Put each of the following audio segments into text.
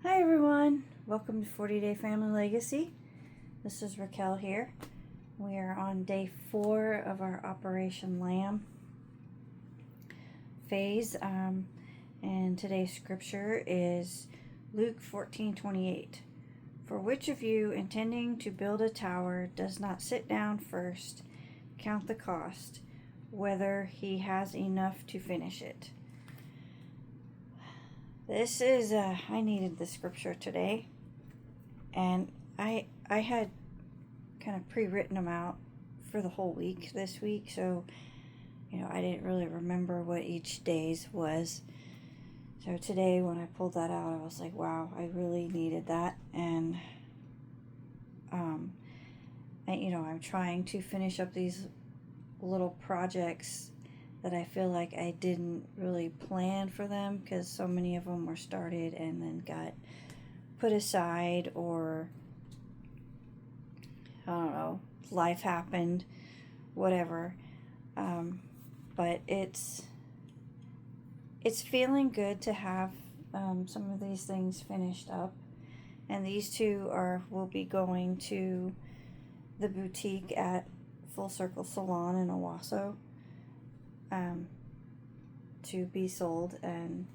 Hi everyone, welcome to 40 Day Family Legacy. This is Raquel here. We are on day 4 of our Operation Lamb phase, and today's scripture is Luke 14:28. For which of you intending to build a tower does not sit down first, count the cost, whether he has enough to finish it? This is, I needed the scripture today, and I had kind of pre-written them out for the whole week this week, so, I didn't really remember what each day's was. So today when I pulled that out, I was like, wow, I really needed that, and, I'm trying to finish up these little projects that I feel like I didn't really plan for them because so many of them were started and then got put aside, or I don't know, life happened, whatever. But it's feeling good to have some of these things finished up, and these two will be going to the boutique at Full Circle Salon in Owasso. To be sold, and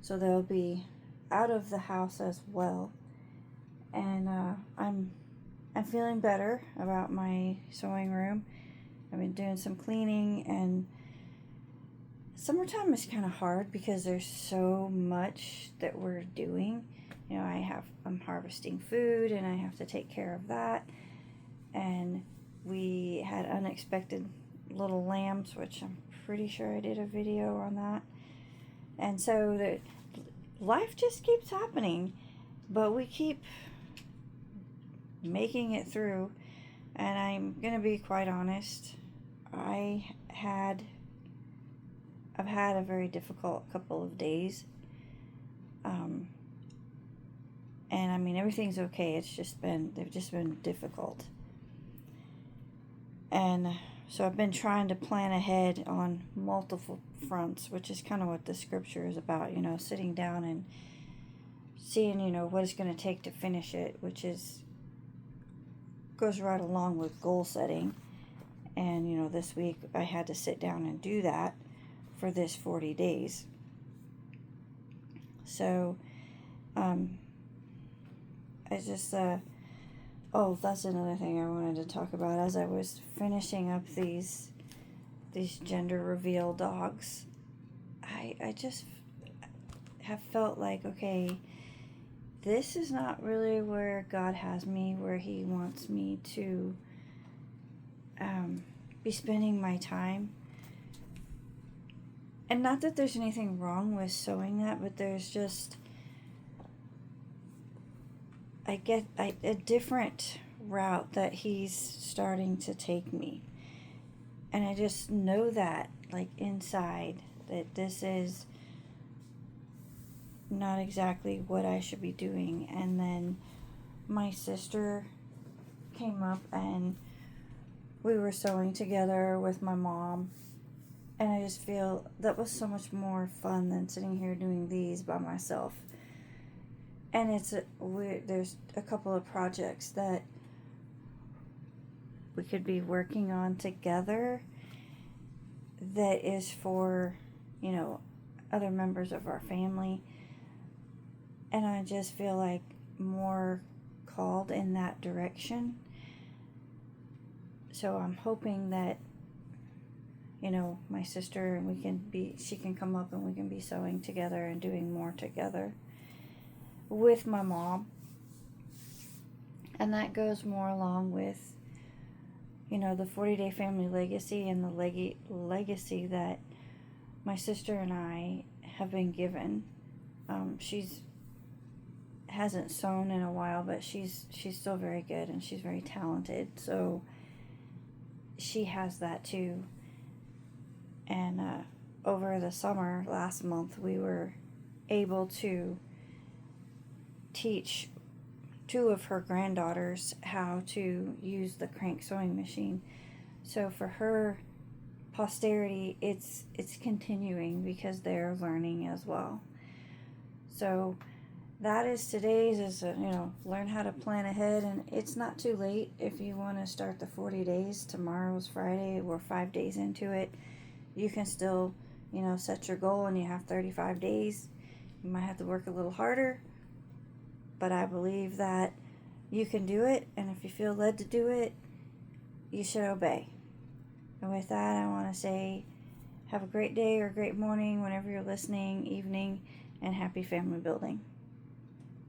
so they'll be out of the house as well. And I'm feeling better about my sewing room. I've been doing some cleaning, and summertime is kind of hard because there's so much that we're doing. I'm harvesting food and I have to take care of that, and we had unexpected little lambs, which I'm pretty sure I did a video on that. And so the life just keeps happening, but we keep making it through. And I'm gonna be quite honest, I've had a very difficult couple of days. And I mean, everything's okay. They've just been difficult. And so I've been trying to plan ahead on multiple fronts, which is kind of what the scripture is about, sitting down and seeing, what it's going to take to finish it, which goes right along with goal setting. And, this week I had to sit down and do that for this 40 days. So, oh, that's another thing I wanted to talk about. As I was finishing up these gender reveal dogs, I just have felt like, okay, this is not really where God has me, where He wants me to be spending my time. And not that there's anything wrong with sewing that, but there's just, I get a different route that He's starting to take me. And I just know that, like, inside, that this is not exactly what I should be doing. And then my sister came up and we were sewing together with my mom. And I just feel that was so much more fun than sitting here doing these by myself. And there's a couple of projects that we could be working on together that is for, other members of our family. And I just feel like more called in that direction. So I'm hoping that, my sister, she can come up and we can be sewing together and doing more together with my mom. And that goes more along with, the 40 Day Family Legacy and the legacy that my sister and I have been given. She's hasn't sewn in a while, but she's still very good and she's very talented. So she has that too. And over the summer last month, we were able to teach 2 of her granddaughters how to use the crank sewing machine. So for her posterity, it's continuing because they're learning as well. So that is today's, learn how to plan ahead. And it's not too late if you want to start the 40 days. Tomorrow's Friday. We're 5 days into it. You can still, set your goal, and you have 35 days. You might have to work a little harder, but I believe that you can do it. And if you feel led to do it, you should obey. And with that, I want to say, have a great day or great morning whenever you're listening, evening, and happy family building.